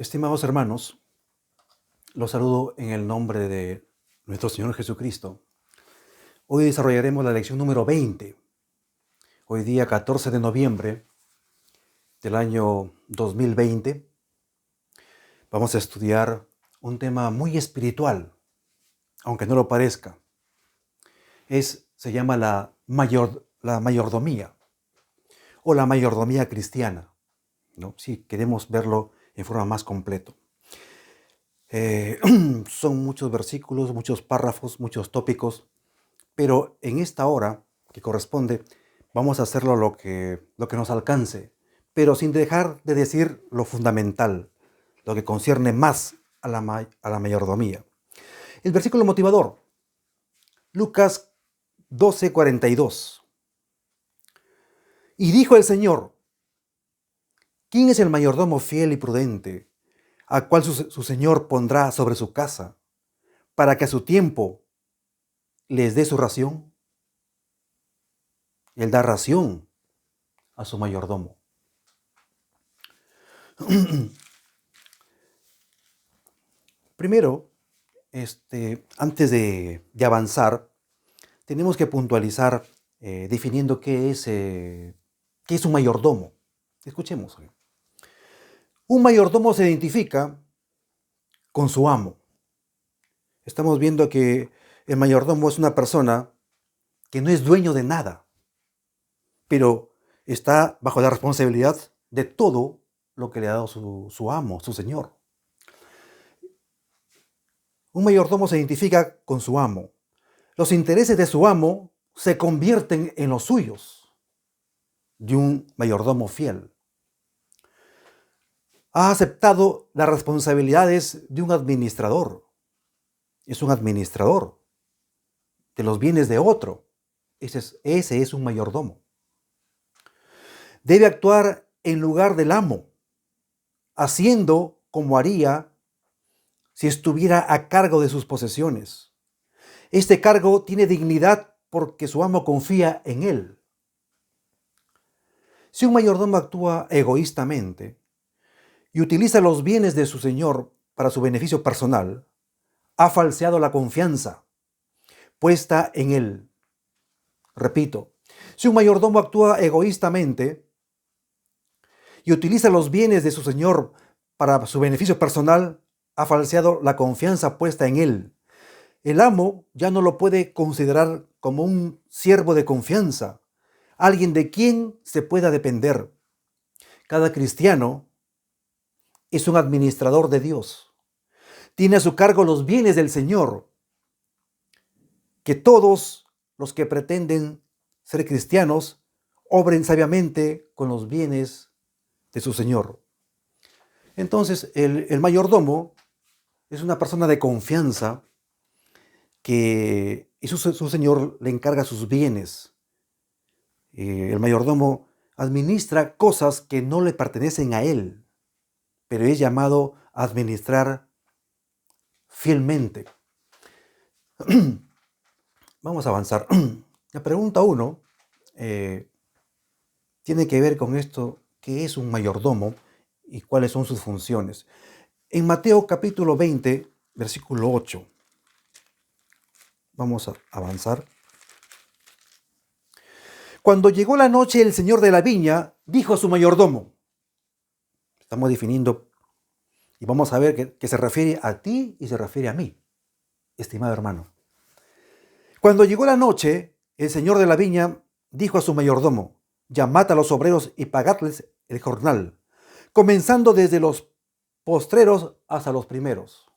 Estimados hermanos, los saludo en el nombre de nuestro Señor Jesucristo. Hoy desarrollaremos la lección número 20. Hoy día 14 de noviembre del año 2020 vamos a estudiar un tema muy espiritual, aunque no lo parezca. Se llama la mayordomía o la mayordomía cristiana, ¿no? Si queremos verlo en forma más completa. Son muchos versículos, muchos párrafos, muchos tópicos, pero en esta hora que corresponde vamos a hacerlo lo que nos alcance, pero sin dejar de decir lo fundamental, lo que concierne más a la mayordomía. El versículo motivador, Lucas 12:42. Y dijo el Señor: ¿quién es el mayordomo fiel y prudente, al cual su señor pondrá sobre su casa, para que a su tiempo les dé su ración? Él da ración a su mayordomo. Primero, antes de avanzar, tenemos que puntualizar definiendo qué es un mayordomo. Escuchemos. Un mayordomo se identifica con su amo. Estamos viendo que el mayordomo es una persona que no es dueño de nada, pero está bajo la responsabilidad de todo lo que le ha dado su amo, su señor. Un mayordomo se identifica con su amo. Los intereses de su amo se convierten en los suyos, de un mayordomo fiel. Ha aceptado las responsabilidades de un administrador. Es un administrador de los bienes de otro. Ese es un mayordomo. Debe actuar en lugar del amo, haciendo como haría si estuviera a cargo de sus posesiones. Este cargo tiene dignidad porque su amo confía en él. Si un mayordomo actúa egoístamente y utiliza los bienes de su señor para su beneficio personal, ha falseado la confianza puesta en él. Repito, si un mayordomo actúa egoístamente y utiliza los bienes de su señor para su beneficio personal, ha falseado la confianza puesta en él. El amo ya no lo puede considerar como un siervo de confianza, alguien de quien se pueda depender. Cada cristiano es un administrador de Dios. Tiene a su cargo los bienes del Señor. Que todos los que pretenden ser cristianos obren sabiamente con los bienes de su Señor. Entonces, el mayordomo es una persona de confianza y su Señor le encarga sus bienes. El mayordomo administra cosas que no le pertenecen a él, pero es llamado a administrar fielmente. Vamos a avanzar. La pregunta 1 tiene que ver con esto: ¿qué es un mayordomo y cuáles son sus funciones? En Mateo capítulo 20, versículo 8. Vamos a avanzar. Cuando llegó la noche, el señor de la viña dijo a su mayordomo. Estamos definiendo y vamos a ver que se refiere a ti y se refiere a mí, estimado hermano. Cuando llegó la noche, el señor de la viña dijo a su mayordomo: llamad a los obreros y pagadles el jornal, comenzando desde los postreros hasta los primeros.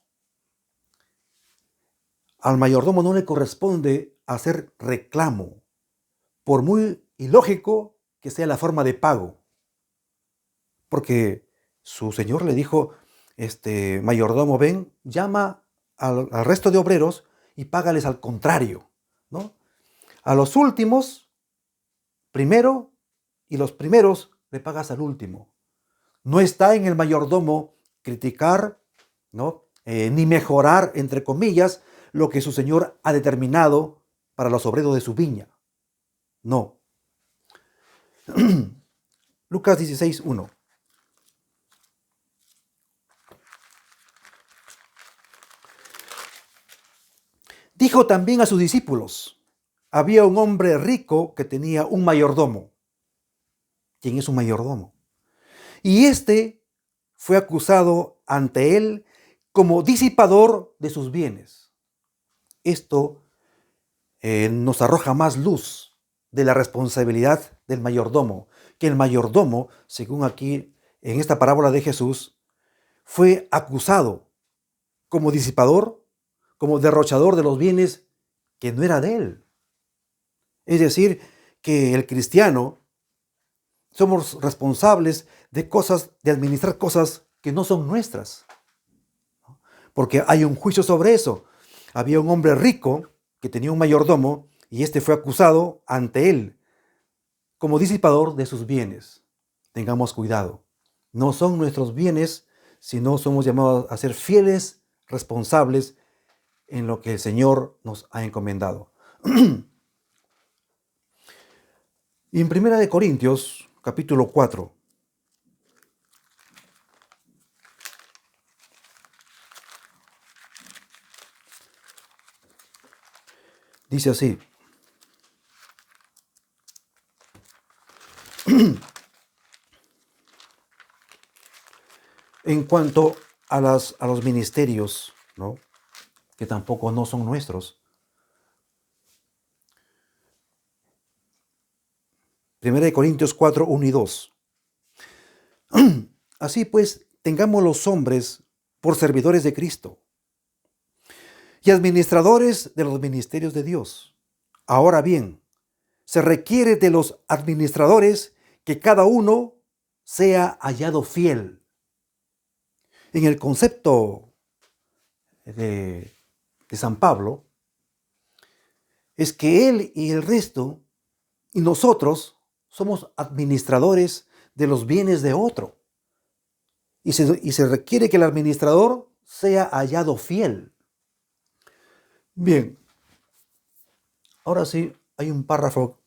Al mayordomo no le corresponde hacer reclamo, por muy ilógico que sea la forma de pago, porque su señor le dijo: mayordomo, ven, llama al resto de obreros y págales al contrario, ¿no? A los últimos primero, y los primeros le pagas al último. No está en el mayordomo criticar, ¿no? Ni mejorar, entre comillas, lo que su señor ha determinado para los obreros de su viña. No. Lucas 16:1. dijo también a sus discípulos: había un hombre rico que tenía un mayordomo. ¿Quién es un mayordomo? Y este fue acusado ante él como disipador de sus bienes. Esto nos arroja más luz de la responsabilidad del mayordomo, que el mayordomo, según aquí en esta parábola de Jesús, fue acusado como disipador, como derrochador de los bienes que no era de él. Es decir, que el cristiano somos responsables de cosas, de administrar cosas que no son nuestras, porque hay un juicio sobre eso. Había un hombre rico que tenía un mayordomo y este fue acusado ante él como disipador de sus bienes. Tengamos cuidado. No son nuestros bienes, sino somos llamados a ser fieles, responsables en lo que el Señor nos ha encomendado. Y en 1 Corintios, capítulo 4, dice así: en cuanto a los ministerios, ¿no?, que tampoco no son nuestros. 1 Corintios 4, 1 y 2. Así pues, tengamos los hombres por servidores de Cristo y administradores de los ministerios de Dios. Ahora bien, se requiere de los administradores que cada uno sea hallado fiel. En el concepto de San Pablo, es que él y el resto, y nosotros, somos administradores de los bienes de otro. Y se requiere que el administrador sea hallado fiel. Bien, ahora sí, hay un párrafo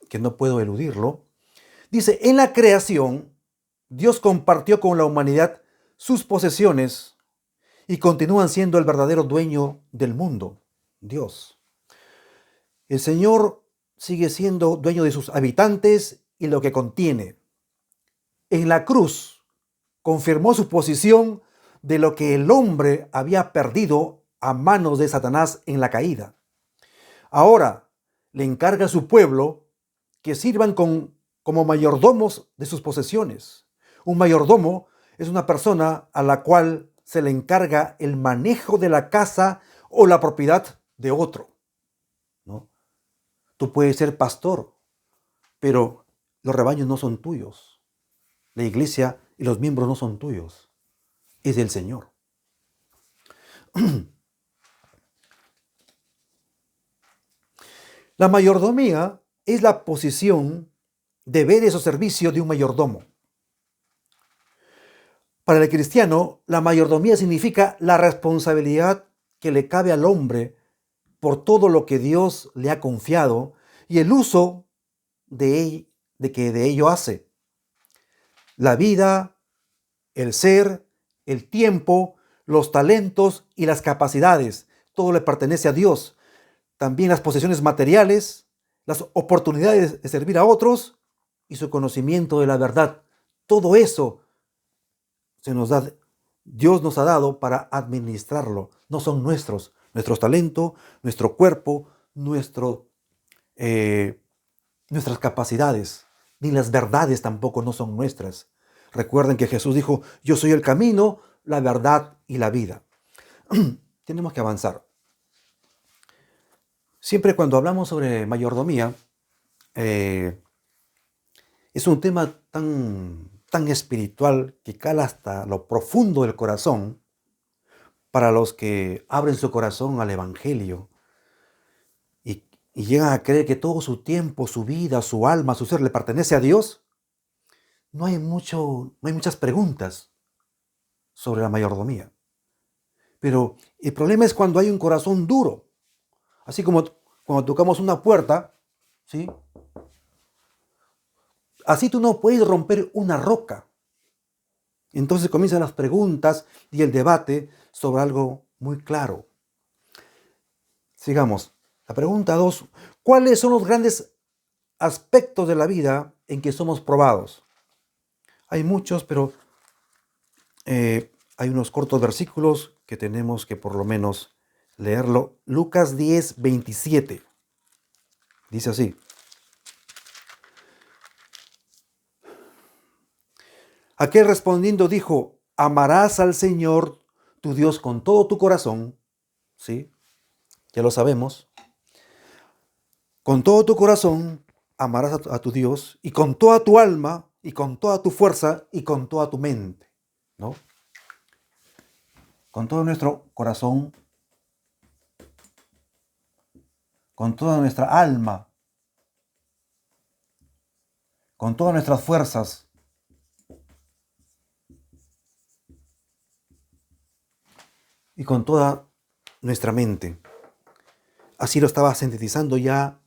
que no puedo eludirlo. Dice: en la creación, Dios compartió con la humanidad sus posesiones y continúan siendo el verdadero dueño del mundo, Dios. El Señor sigue siendo dueño de sus habitantes y lo que contiene. En la cruz confirmó su posición de lo que el hombre había perdido a manos de Satanás en la caída. Ahora le encarga a su pueblo que sirvan como mayordomos de sus posesiones. Un mayordomo es una persona a la cual se le encarga el manejo de la casa o la propiedad de otro, ¿no? Tú puedes ser pastor, pero los rebaños no son tuyos. La iglesia y los miembros no son tuyos. Es del Señor. La mayordomía es la posición, deberes o servicio de un mayordomo. Para el cristiano, la mayordomía significa la responsabilidad que le cabe al hombre por todo lo que Dios le ha confiado y el uso que de ello hace. La vida, el ser, el tiempo, los talentos y las capacidades, todo le pertenece a Dios. También las posesiones materiales, las oportunidades de servir a otros y su conocimiento de la verdad. Todo eso Dios nos ha dado para administrarlo. No son nuestros talentos, nuestro cuerpo, nuestras capacidades, ni las verdades tampoco no son nuestras. Recuerden que Jesús dijo: yo soy el camino, la verdad y la vida. Tenemos que avanzar. Siempre cuando hablamos sobre mayordomía, es un tema tan espiritual que cala hasta lo profundo del corazón para los que abren su corazón al Evangelio y llegan a creer que todo su tiempo, su vida, su alma, su ser le pertenece a Dios. No hay muchas preguntas sobre la mayordomía. Pero el problema es cuando hay un corazón duro. Así como cuando tocamos una puerta, ¿sí? Así tú no puedes romper una roca. Entonces comienzan las preguntas y el debate sobre algo muy claro. Sigamos. La pregunta 2. ¿Cuáles son los grandes aspectos de la vida en que somos probados? Hay muchos, pero hay unos cortos versículos que tenemos que por lo menos leerlo. Lucas 10:27. Dice así. Aquel respondiendo dijo, amarás al Señor tu Dios con todo tu corazón, ¿sí? Ya lo sabemos. Con todo tu corazón amarás a tu Dios y con toda tu alma y con toda tu fuerza y con toda tu mente, ¿no? Con todo nuestro corazón, con toda nuestra alma, con todas nuestras fuerzas y con toda nuestra mente. Así lo estaba sintetizando ya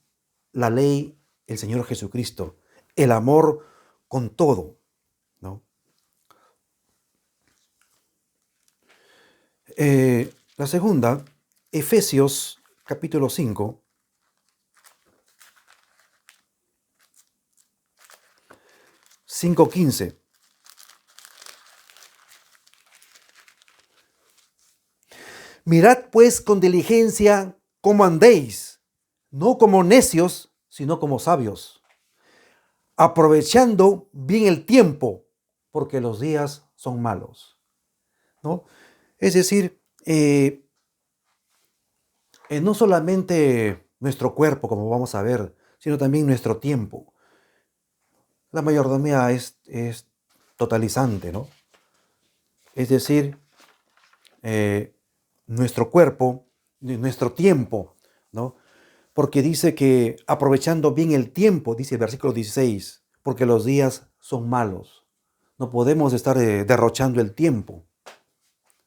la ley, el Señor Jesucristo, el amor con todo, ¿no? La segunda, Efesios capítulo 5, 5:15. Mirad pues con diligencia cómo andéis, no como necios, sino como sabios, aprovechando bien el tiempo, porque los días son malos, ¿no? Es decir, no solamente nuestro cuerpo, como vamos a ver, sino también nuestro tiempo. La mayordomía es totalizante, ¿no? Es decir, nuestro cuerpo, nuestro tiempo, ¿no? Porque dice que aprovechando bien el tiempo, dice el versículo 16, porque los días son malos. No podemos estar derrochando el tiempo,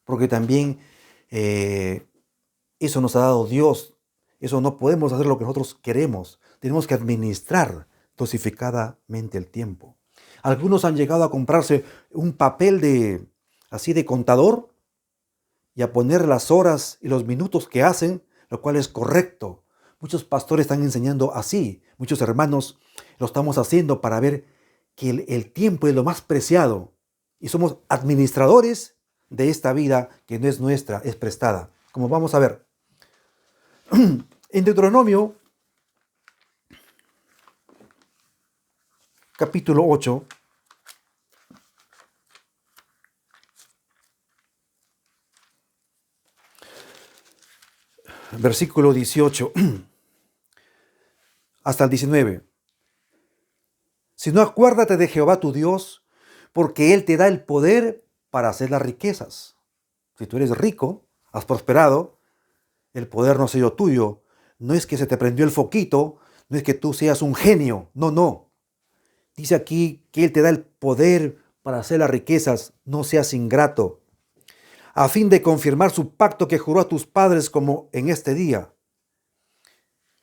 porque también eso nos ha dado Dios. Eso no podemos hacer lo que nosotros queremos. Tenemos que administrar dosificadamente el tiempo. Algunos han llegado a comprarse un papel así de contador y a poner las horas y los minutos que hacen, lo cual es correcto. Muchos pastores están enseñando así. Muchos hermanos lo estamos haciendo para ver que el tiempo es lo más preciado y somos administradores de esta vida que no es nuestra, es prestada. Como vamos a ver. En Deuteronomio, capítulo 8, versículo 18 hasta el 19. Si no, acuérdate de Jehová tu Dios, porque Él te da el poder para hacer las riquezas. Si tú eres rico, has prosperado, el poder no ha sido tuyo. No es que se te prendió el foquito, no es que tú seas un genio, no, no. Dice aquí que Él te da el poder para hacer las riquezas, no seas ingrato, a fin de confirmar su pacto que juró a tus padres como en este día.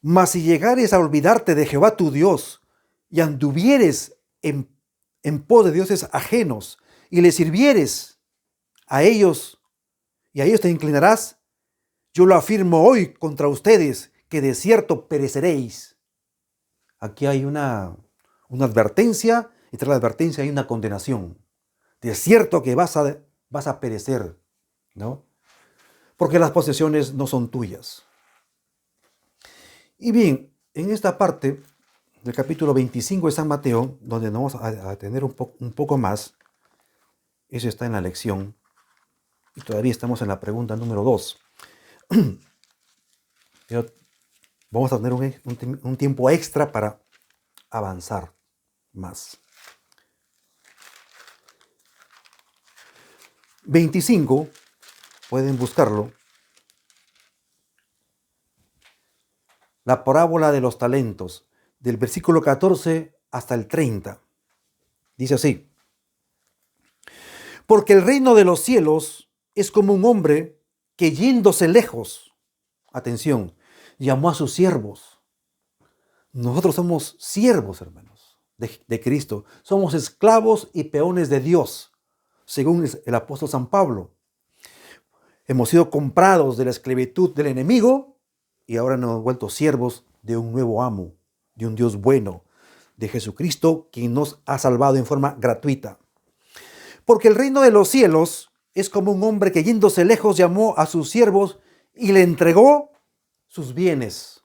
Mas si llegares a olvidarte de Jehová tu Dios y anduvieres en pos de dioses ajenos y le sirvieres a ellos y a ellos te inclinarás, yo lo afirmo hoy contra ustedes, que de cierto pereceréis. Aquí hay una advertencia y tras la advertencia hay una condenación. De cierto que vas a perecer, ¿no? Porque las posesiones no son tuyas. Y bien, en esta parte del capítulo 25 de San Mateo, donde nos vamos a tener un poco más, eso está en la lección, y todavía estamos en la pregunta número 2. Pero vamos a tener un tiempo extra para avanzar más. 25, pueden buscarlo. La parábola de los talentos, del versículo 14 hasta el 30. Dice así: porque el reino de los cielos es como un hombre que yéndose lejos, atención, llamó a sus siervos. Nosotros somos siervos, hermanos, de Cristo. Somos esclavos y peones de Dios, según el apóstol San Pablo. Hemos sido comprados de la esclavitud del enemigo y ahora nos hemos vuelto siervos de un nuevo amo, de un Dios bueno, de Jesucristo, quien nos ha salvado en forma gratuita. Porque el reino de los cielos es como un hombre que yéndose lejos llamó a sus siervos y le entregó sus bienes,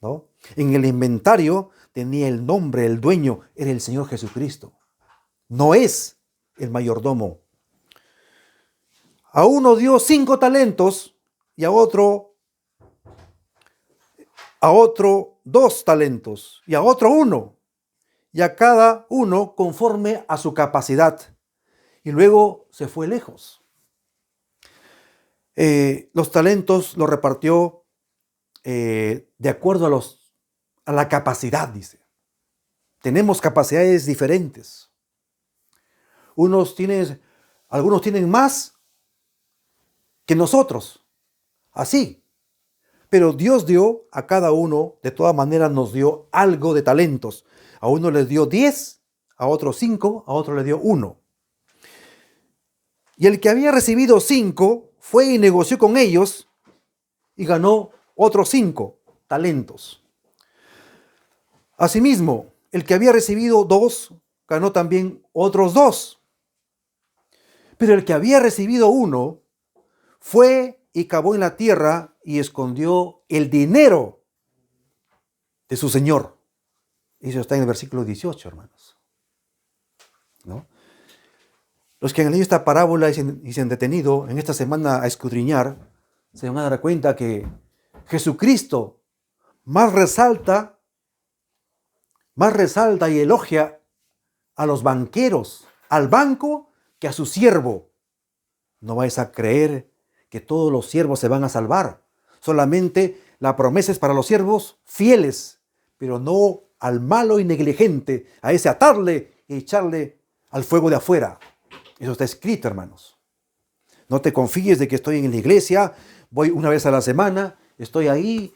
¿no? En el inventario tenía el nombre, el dueño era el Señor Jesucristo. No es el mayordomo. A uno dio 5 talentos y a otro 2 talentos y a otro 1, y a cada uno conforme a su capacidad. Y luego se fue lejos. Los talentos los repartió de acuerdo a la capacidad, dice. Tenemos capacidades diferentes. Algunos tienen más que nosotros. Así. Pero Dios dio a cada uno, de todas maneras nos dio algo de talentos. A uno les dio 10, a otro 5, a otro le dio 1. Y el que había recibido 5 fue y negoció con ellos y ganó otros 5 talentos. Asimismo, el que había recibido 2 ganó también otros 2. Pero el que había recibido 1 fue y cavó en la tierra y escondió el dinero de su señor. Eso está en el versículo 18, hermanos, ¿no? Los que han leído esta parábola y se han detenido en esta semana a escudriñar, se van a dar cuenta que Jesucristo más resalta y elogia a los banqueros, al banco, que a su siervo. No vais a creer que todos los siervos se van a salvar. Solamente la promesa es para los siervos fieles, pero no al malo y negligente, a ese atarle y echarle al fuego de afuera. Eso está escrito, hermanos. No te confíes de que estoy en la iglesia, voy una vez a la semana, estoy ahí,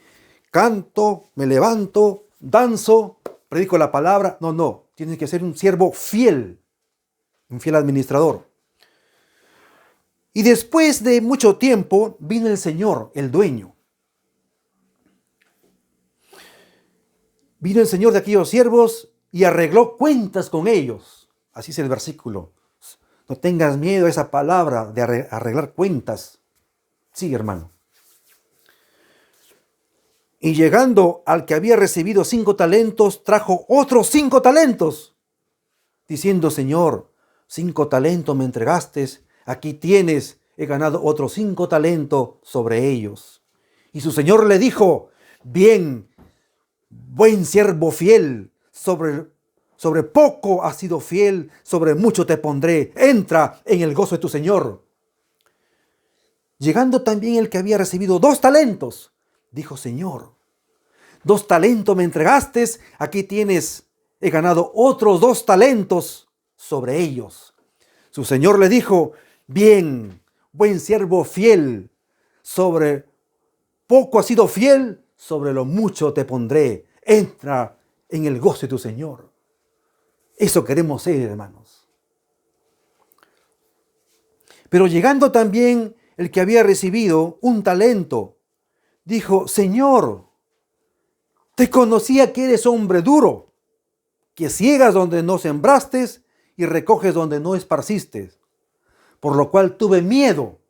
canto, me levanto, danzo, predico la palabra. No, tienes que ser un siervo fiel, un fiel administrador. Y después de mucho tiempo vino el Señor, el dueño. Vino el Señor de aquellos siervos y arregló cuentas con ellos. Así es el versículo. No tengas miedo a esa palabra de arreglar cuentas. Sí, hermano. Y llegando al que había recibido 5 talentos, trajo otros 5 talentos, diciendo: Señor, 5 talentos me entregaste, aquí tienes, he ganado otros 5 talentos sobre ellos. Y su señor le dijo: bien, buen siervo fiel, sobre poco has sido fiel, sobre mucho te pondré, entra en el gozo de tu señor. Llegando también el que había recibido 2 talentos, dijo: Señor, 2 talentos me entregaste, aquí tienes, he ganado otros 2 talentos sobre ellos. Su señor le dijo: bien, buen siervo fiel, sobre poco has sido fiel, sobre lo mucho te pondré, entra en el gozo de tu señor. Eso queremos ser, hermanos. Pero llegando también el que había recibido 1 talento, dijo: Señor, te conocía que eres hombre duro, que ciegas donde no sembraste y recoges donde no esparciste, por lo cual tuve miedo.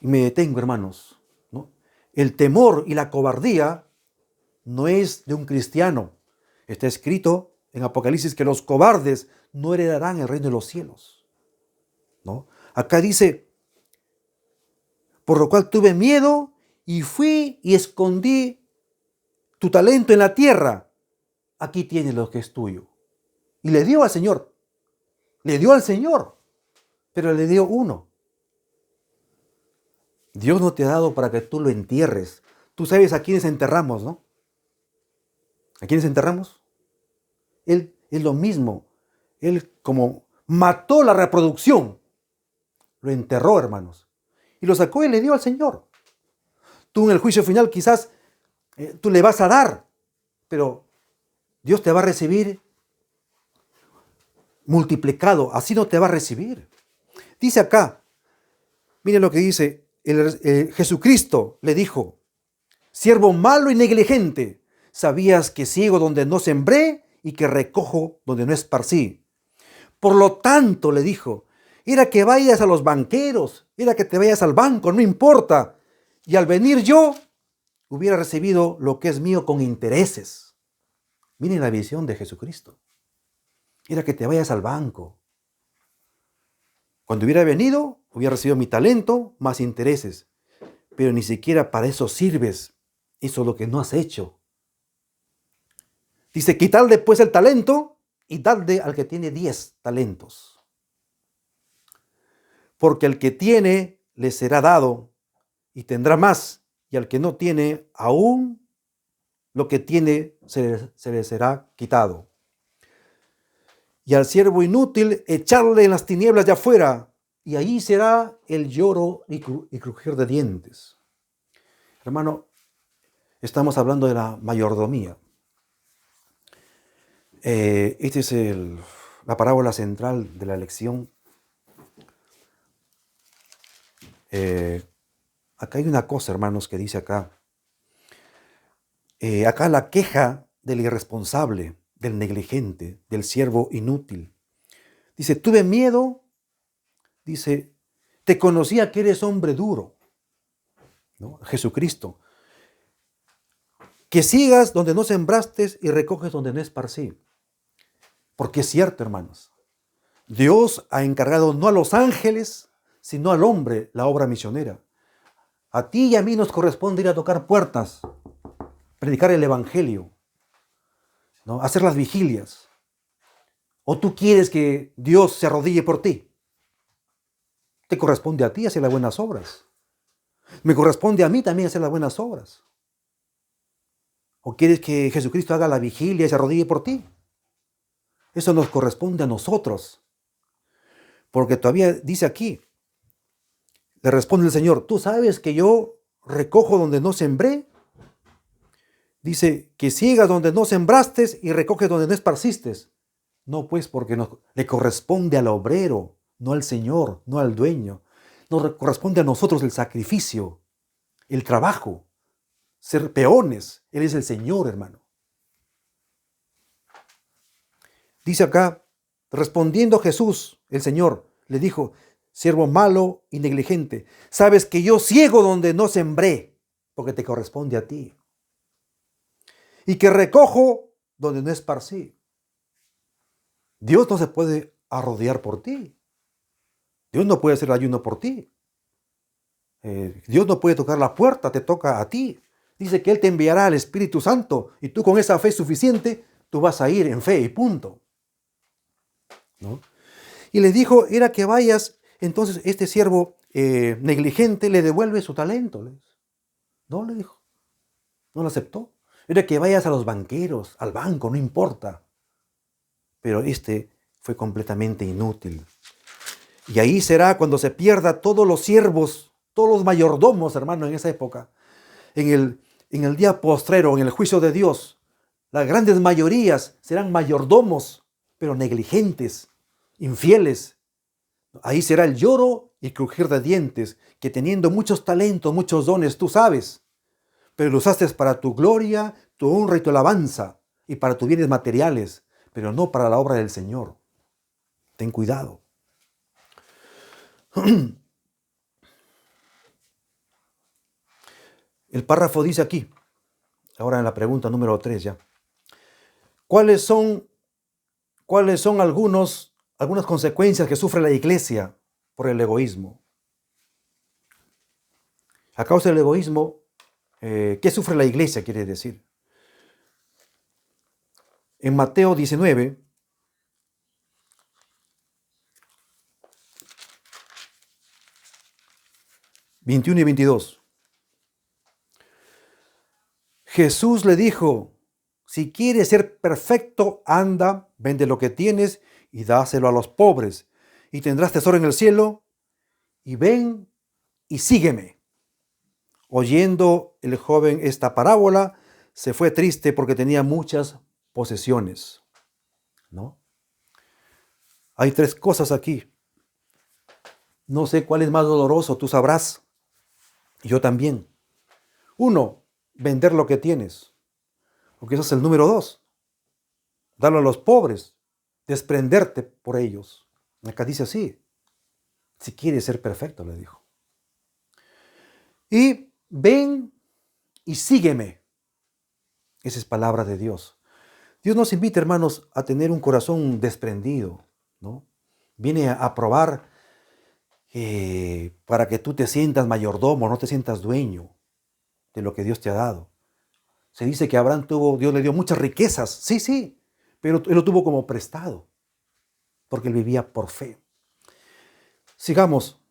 Y me detengo, hermanos, ¿no? El temor y la cobardía no es de un cristiano. Está escrito en Apocalipsis que los cobardes no heredarán el reino de los cielos, ¿no? Acá dice: por lo cual tuve miedo y fui y escondí tu talento en la tierra. Aquí tienes lo que es tuyo. Y le dio al Señor. Le dio al Señor. Pero le dio 1. Dios no te ha dado para que tú lo entierres. Tú sabes a quiénes enterramos, ¿no? ¿A quiénes enterramos? Él es lo mismo. Él, como mató la reproducción, lo enterró, hermanos. Y lo sacó y le dio al Señor. Tú en el juicio final quizás tú le vas a dar, pero Dios te va a recibir multiplicado. Así no te va a recibir. Dice acá, miren lo que dice Jesucristo le dijo: siervo malo y negligente, sabías que ciego donde no sembré y que recojo donde no esparcí. Por lo tanto, le dijo, era que vayas a los banqueros, era que te vayas al banco, no importa. Y al venir yo, hubiera recibido lo que es mío con intereses. Miren la visión de Jesucristo. Era que te vayas al banco. Cuando hubiera venido, hubiera recibido mi talento más intereses. Pero ni siquiera para eso sirves. Eso es lo que no has hecho. Dice, quitadle pues el talento y dadle al que tiene 10 talentos. Porque el que tiene le será dado y tendrá más. Y al que no tiene, aún lo que tiene se le será quitado. Y al siervo inútil echarle en las tinieblas de afuera, y ahí será el lloro y crujir de dientes. Hermano, estamos hablando de la mayordomía. Esta es la parábola central de la lección. Acá hay una cosa, hermanos, que dice acá. Acá la queja del irresponsable, del negligente, del siervo inútil. Dice, tuve miedo, dice, te conocía que eres hombre duro, ¿no? Jesucristo. Que sigas donde no sembraste y recoges donde no esparcí. Porque es cierto, hermanos. Dios ha encargado no a los ángeles, sino al hombre la obra misionera. A ti y a mí nos corresponde ir a tocar puertas, predicar el evangelio, ¿no? Hacer las vigilias. ¿O tú quieres que Dios se arrodille por ti? Te corresponde a ti hacer las buenas obras. Me corresponde a mí también hacer las buenas obras. ¿O quieres que Jesucristo haga la vigilia y se arrodille por ti? Eso nos corresponde a nosotros. Porque todavía dice aquí, le responde el Señor, ¿tú sabes que yo recojo donde no sembré? Dice, que sigas donde no sembraste y recoges donde no esparciste. No, pues, porque le corresponde al obrero, no al Señor, no al dueño. Nos corresponde a nosotros el sacrificio, el trabajo, ser peones. Él es el Señor, hermano. Dice acá, respondiendo Jesús, el Señor, le dijo, siervo malo y negligente, sabes que yo ciego donde no sembré, porque te corresponde a ti. Y que recojo donde no esparcí. Dios no se puede arrodillar por ti. Dios no puede hacer ayuno por ti. Dios no puede tocar la puerta, te toca a ti. Dice que Él te enviará al Espíritu Santo y tú con esa fe suficiente, tú vas a ir en fe y punto. ¿No? Y le dijo, era que vayas, entonces este siervo negligente le devuelve su talento. No, le dijo, no lo aceptó. Era que vayas a los banqueros, al banco, no importa. Pero este fue completamente inútil. Y ahí será cuando se pierda todos los siervos, todos los mayordomos, hermano, en esa época. En el día postrero, en el juicio de Dios, las grandes mayorías serán mayordomos, pero negligentes, infieles. Ahí será el lloro y crujir de dientes, que teniendo muchos talentos, muchos dones, tú sabes, pero lo usaste para tu gloria, tu honra y tu alabanza, y para tus bienes materiales, pero no para la obra del Señor. Ten cuidado. El párrafo dice aquí, ahora en la pregunta número 3 ya. ¿Cuáles son algunas consecuencias que sufre la iglesia por el egoísmo? A causa del egoísmo, ¿qué sufre la iglesia? Quiere decir. En Mateo 19, ...21 y 22... Jesús le dijo, si quieres ser perfecto, anda, vende lo que tienes y dáselo a los pobres, y tendrás tesoro en el cielo, y ven y sígueme. Oyendo el joven esta parábola, se fue triste porque tenía muchas posesiones. ¿No? Hay 3 cosas aquí. No sé cuál es más doloroso, tú sabrás. Y yo también. Uno, vender lo que tienes, porque ese es el número dos. Darlo a los pobres, desprenderte por ellos. Acá dice así, si quieres ser perfecto, le dijo. Y ven y sígueme. Esa es palabra de Dios. Dios nos invita, hermanos, a tener un corazón desprendido, ¿no? Viene a probar para que tú te sientas mayordomo, no te sientas dueño de lo que Dios te ha dado. Se dice que Abraham Dios le dio muchas riquezas, sí, sí, pero él lo tuvo como prestado, porque él vivía por fe. Sigamos.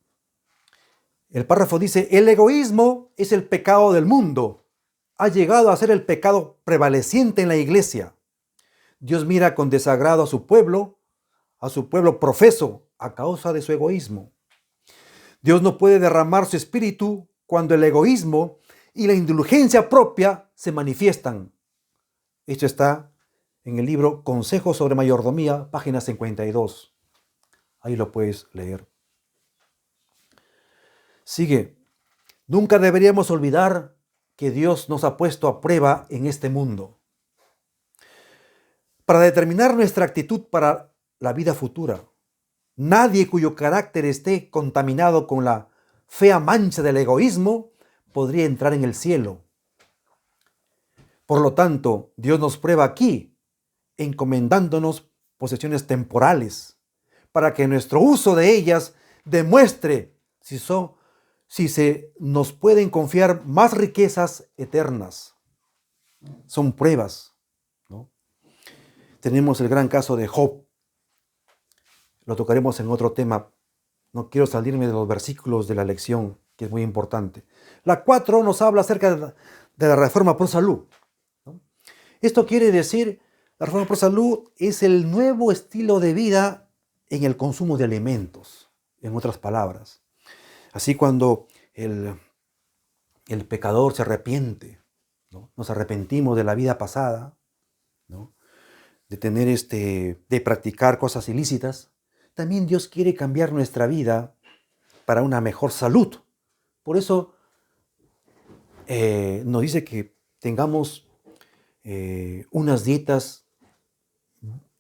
El párrafo dice, el egoísmo es el pecado del mundo. Ha llegado a ser el pecado prevaleciente en la iglesia. Dios mira con desagrado a su pueblo profeso, a causa de su egoísmo. Dios no puede derramar su espíritu cuando el egoísmo y la indulgencia propia se manifiestan. Esto está en el libro Consejos sobre Mayordomía, página 52. Ahí lo puedes leer. Sigue. Nunca deberíamos olvidar que Dios nos ha puesto a prueba en este mundo para determinar nuestra actitud para la vida futura. Nadie cuyo carácter esté contaminado con la fea mancha del egoísmo podría entrar en el cielo. Por lo tanto, Dios nos prueba aquí, encomendándonos posesiones temporales, para que nuestro uso de ellas demuestre si se nos pueden confiar más riquezas eternas. Son pruebas, ¿no? Tenemos el gran caso de Job. Lo tocaremos en otro tema. No quiero salirme de los versículos de la lección, que es muy importante. La 4 nos habla acerca de la reforma pro salud, ¿no? Esto quiere decir, la reforma pro salud es el nuevo estilo de vida en el consumo de alimentos, en otras palabras. Así cuando el pecador se arrepiente, ¿no? Nos arrepentimos de la vida pasada, ¿no? De tener de practicar cosas ilícitas. También Dios quiere cambiar nuestra vida para una mejor salud. Por eso nos dice que tengamos unas dietas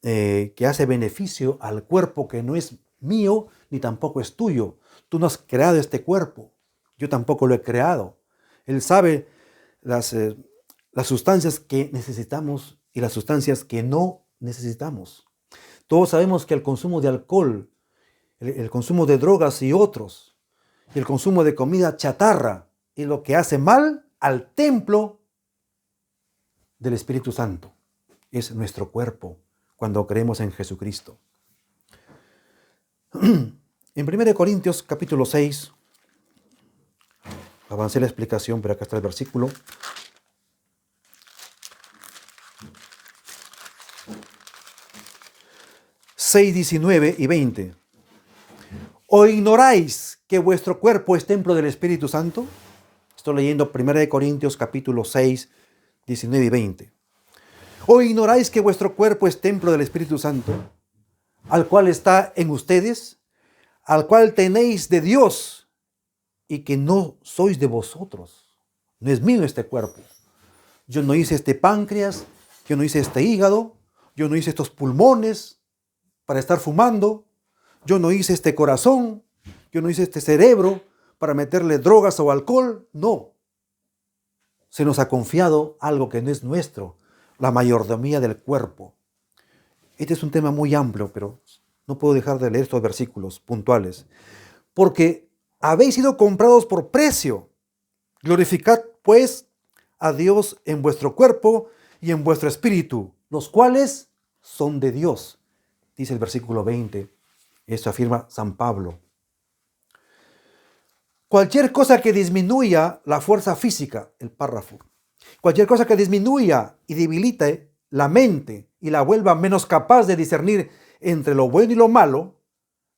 que hace beneficio al cuerpo que no es mío ni tampoco es tuyo. Tú no has creado este cuerpo, yo tampoco lo he creado. Él sabe las sustancias que necesitamos y las sustancias que no necesitamos. Todos sabemos que el consumo de alcohol, el consumo de drogas y otros, y el consumo de comida chatarra es lo que hace mal al templo del Espíritu Santo. Es nuestro cuerpo cuando creemos en Jesucristo. En 1 Corintios capítulo 6, avancé la explicación, pero acá está el versículo. (6, 19 y 20). ¿O ignoráis que vuestro cuerpo es templo del Espíritu Santo? Estoy leyendo 1 Corintios capítulo 6, 19 y 20. ¿O ignoráis que vuestro cuerpo es templo del Espíritu Santo, al cual está en ustedes, al cual tenéis de Dios, y que no sois de vosotros? No es mío este cuerpo. Yo no hice este páncreas, yo no hice este hígado, yo no hice estos pulmones para estar fumando, yo no hice este corazón, yo no hice este cerebro para meterle drogas o alcohol. No. Se nos ha confiado algo que no es nuestro, la mayordomía del cuerpo. Este es un tema muy amplio, pero no puedo dejar de leer estos versículos puntuales. Porque habéis sido comprados por precio. Glorificad, pues, a Dios en vuestro cuerpo y en vuestro espíritu, los cuales son de Dios. Dice el versículo 20. Esto afirma San Pablo. Cualquier cosa que disminuya la fuerza física, el párrafo, cualquier cosa que disminuya y debilite la mente y la vuelva menos capaz de discernir entre lo bueno y lo malo,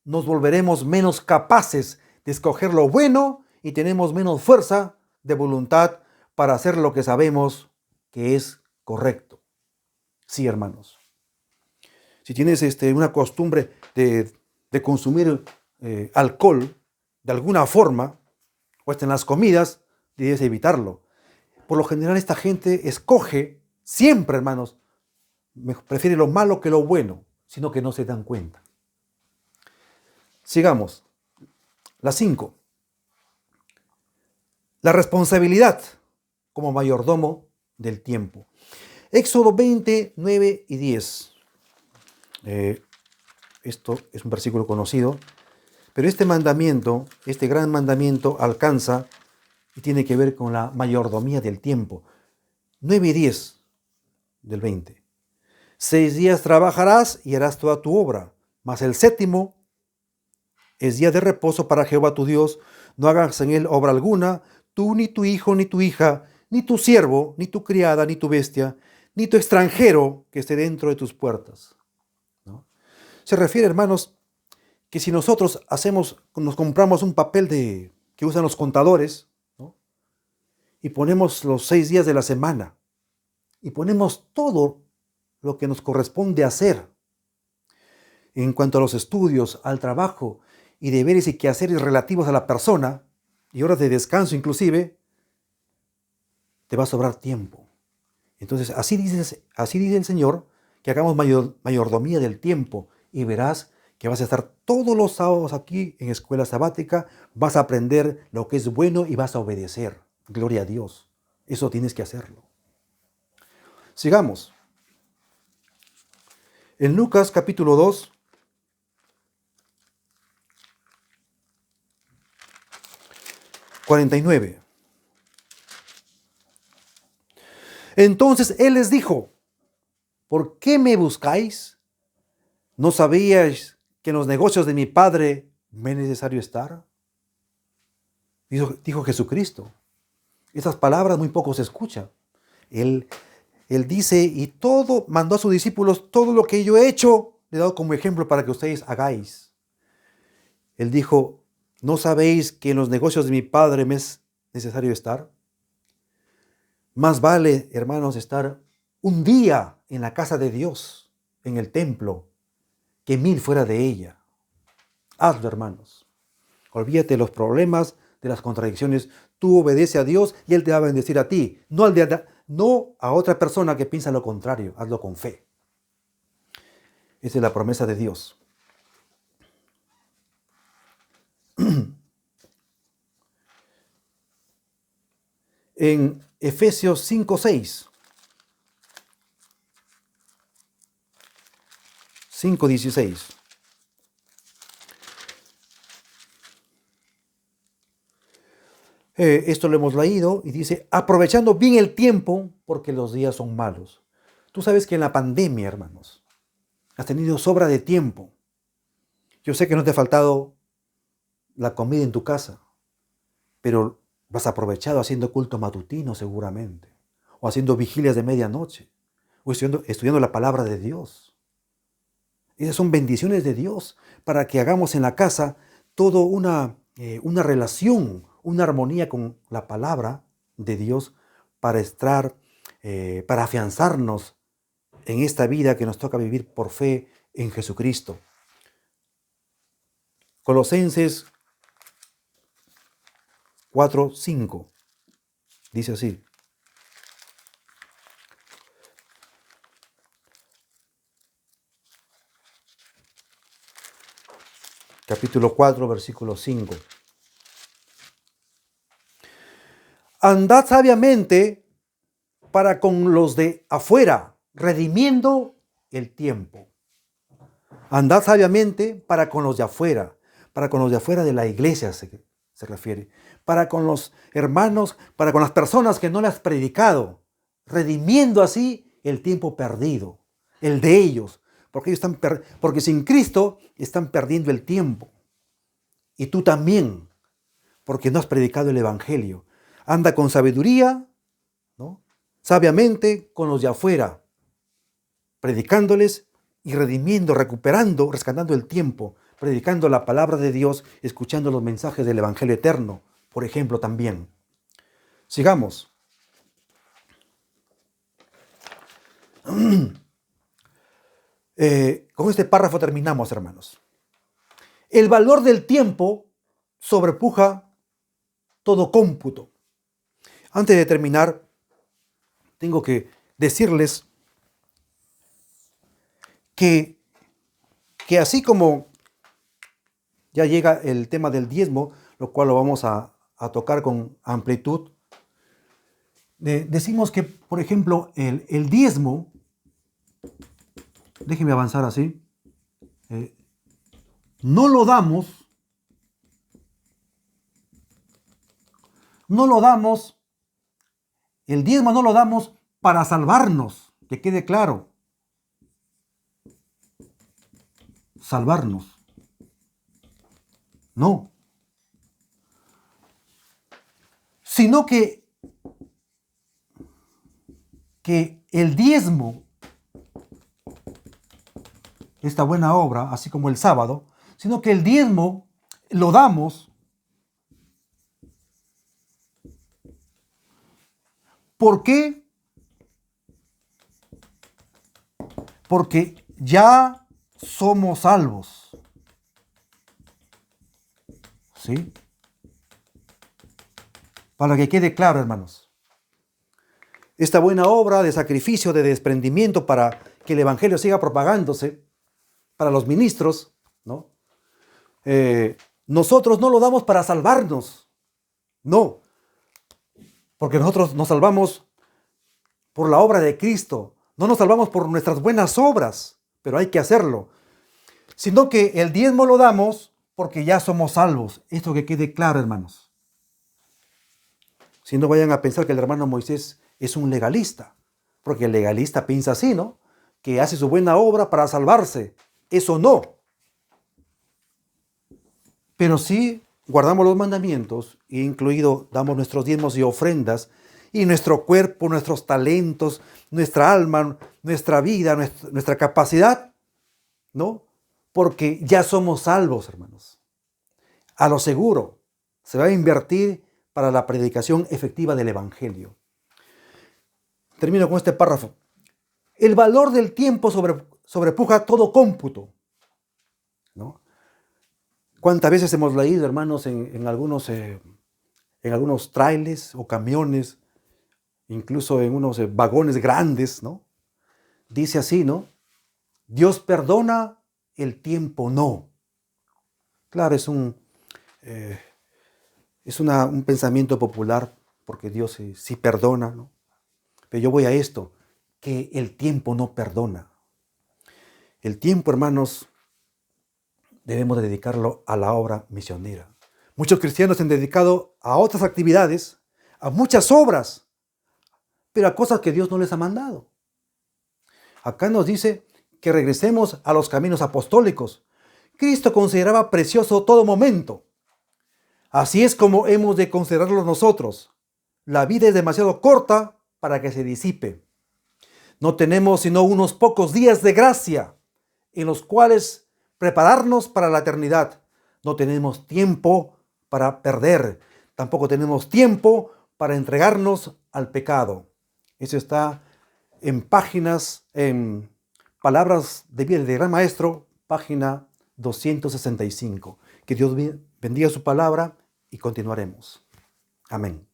nos volveremos menos capaces de escoger lo bueno y tenemos menos fuerza de voluntad para hacer lo que sabemos que es correcto. Sí, hermanos. Si tienes una costumbre de consumir alcohol de alguna forma, o hasta en las comidas, debes evitarlo. Por lo general esta gente escoge siempre, hermanos, prefiere lo malo que lo bueno, sino que no se dan cuenta. Sigamos. La 5. La responsabilidad como mayordomo del tiempo. Éxodo 20, 9 y 10. Esto es un versículo conocido, pero este mandamiento, este gran mandamiento alcanza y tiene que ver con la mayordomía del tiempo. 9 y 10 del 20. 6 días trabajarás y harás toda tu obra, mas el séptimo es día de reposo para Jehová tu Dios. No hagas en él obra alguna, tú, ni tu hijo, ni tu hija, ni tu siervo, ni tu criada, ni tu bestia, ni tu extranjero que esté dentro de tus puertas. ¿No? Se refiere, hermanos, que si nosotros nos compramos un papel que usan los contadores, ¿no? Y ponemos los 6 días de la semana, y ponemos todo lo que nos corresponde hacer en cuanto a los estudios, al trabajo y deberes y quehaceres relativos a la persona, y horas de descanso inclusive, te va a sobrar tiempo. Entonces, así dice el Señor, que hagamos mayordomía del tiempo, y verás que vas a estar todos los sábados aquí en escuela sabática, vas a aprender lo que es bueno y vas a obedecer. Gloria a Dios. Eso tienes que hacerlo. Sigamos. En Lucas capítulo 2, (49). Entonces él les dijo: ¿por qué me buscáis? ¿No sabíais que en los negocios de mi Padre me es necesario estar? Dijo Jesucristo. Esas palabras muy poco se escuchan. Él dice, y todo, mandó a sus discípulos, todo lo que yo he hecho, le he dado como ejemplo para que ustedes hagáis. Él dijo, ¿no sabéis que en los negocios de mi Padre me es necesario estar? Más vale, hermanos, estar un día en la casa de Dios, en el templo, que 1000 fuera de ella. Hazlo, hermanos. Olvídate de los problemas, de las contradicciones. Tú obedece a Dios y Él te va a bendecir a ti, no a otra persona que piensa lo contrario. Hazlo con fe. Esa es la promesa de Dios. En Efesios 5:6, 5:16. Esto lo hemos leído y dice, aprovechando bien el tiempo porque los días son malos. Tú sabes que en la pandemia, hermanos, has tenido sobra de tiempo. Yo sé que no te ha faltado la comida en tu casa, pero lo has aprovechado haciendo culto matutino seguramente, o haciendo vigilias de medianoche, o estudiando la palabra de Dios. Esas son bendiciones de Dios para que hagamos en la casa toda una relación, una armonía con la palabra de Dios para para afianzarnos en esta vida que nos toca vivir por fe en Jesucristo. Colosenses 4:5 dice así. Capítulo 4, versículo 5. Andad sabiamente para con los de afuera, redimiendo el tiempo. Andad sabiamente para con los de afuera de la iglesia se refiere, para con los hermanos, para con las personas que no le has predicado, redimiendo así el tiempo perdido, el de ellos, porque sin Cristo están perdiendo el tiempo. Y tú también, porque no has predicado el evangelio. Anda con sabiduría, ¿no? Sabiamente con los de afuera, predicándoles y redimiendo, recuperando, rescatando el tiempo, predicando la palabra de Dios, escuchando los mensajes del evangelio eterno, por ejemplo, también. Sigamos. Con este párrafo terminamos, hermanos. El valor del tiempo sobrepuja todo cómputo. Antes de terminar, tengo que decirles que así como ya llega el tema del diezmo, lo cual lo vamos a tocar con amplitud, decimos que, por ejemplo, el diezmo, déjenme avanzar así, no lo damos, el diezmo no lo damos para salvarnos, que quede claro, salvarnos, no, sino que el diezmo, esta buena obra, así como el sábado, sino que el diezmo lo damos porque ya somos salvos. ¿Sí? Para que quede claro, hermanos. Esta buena obra de sacrificio, de desprendimiento para que el Evangelio siga propagándose, para los ministros, ¿no? Nosotros no lo damos para salvarnos, no, porque nosotros nos salvamos por la obra de Cristo, no nos salvamos por nuestras buenas obras, pero hay que hacerlo, sino que el diezmo lo damos porque ya somos salvos. Esto que quede claro, hermanos. Si no vayan a pensar que el hermano Moisés es un legalista, porque el legalista piensa así, ¿no? Que hace su buena obra para salvarse. Eso no. Pero sí guardamos los mandamientos, incluido damos nuestros diezmos y ofrendas, y nuestro cuerpo, nuestros talentos, nuestra alma, nuestra vida, nuestra capacidad, ¿no? Porque ya somos salvos, hermanos. A lo seguro, se va a invertir para la predicación efectiva del Evangelio. Termino con este párrafo. El valor del tiempo sobrepuja todo cómputo, ¿no? ¿Cuántas veces hemos leído, hermanos, en algunos trailers o camiones, incluso en unos vagones grandes, ¿no? Dice así, ¿no? Dios perdona, el tiempo no. Claro, es un pensamiento popular, porque Dios sí perdona, ¿no? Pero yo voy a esto, que el tiempo no perdona. El tiempo, hermanos, debemos de dedicarlo a la obra misionera. Muchos cristianos se han dedicado a otras actividades, a muchas obras, pero a cosas que Dios no les ha mandado. Acá nos dice que regresemos a los caminos apostólicos. Cristo consideraba precioso todo momento. Así es como hemos de considerarlo nosotros. La vida es demasiado corta para que se disipe. No tenemos sino unos pocos días de gracia en los cuales prepararnos para la eternidad. No tenemos tiempo para perder. Tampoco tenemos tiempo para entregarnos al pecado. Eso está en Palabras de Vida del Gran Maestro, página 265. Que Dios bendiga su palabra y continuaremos. Amén.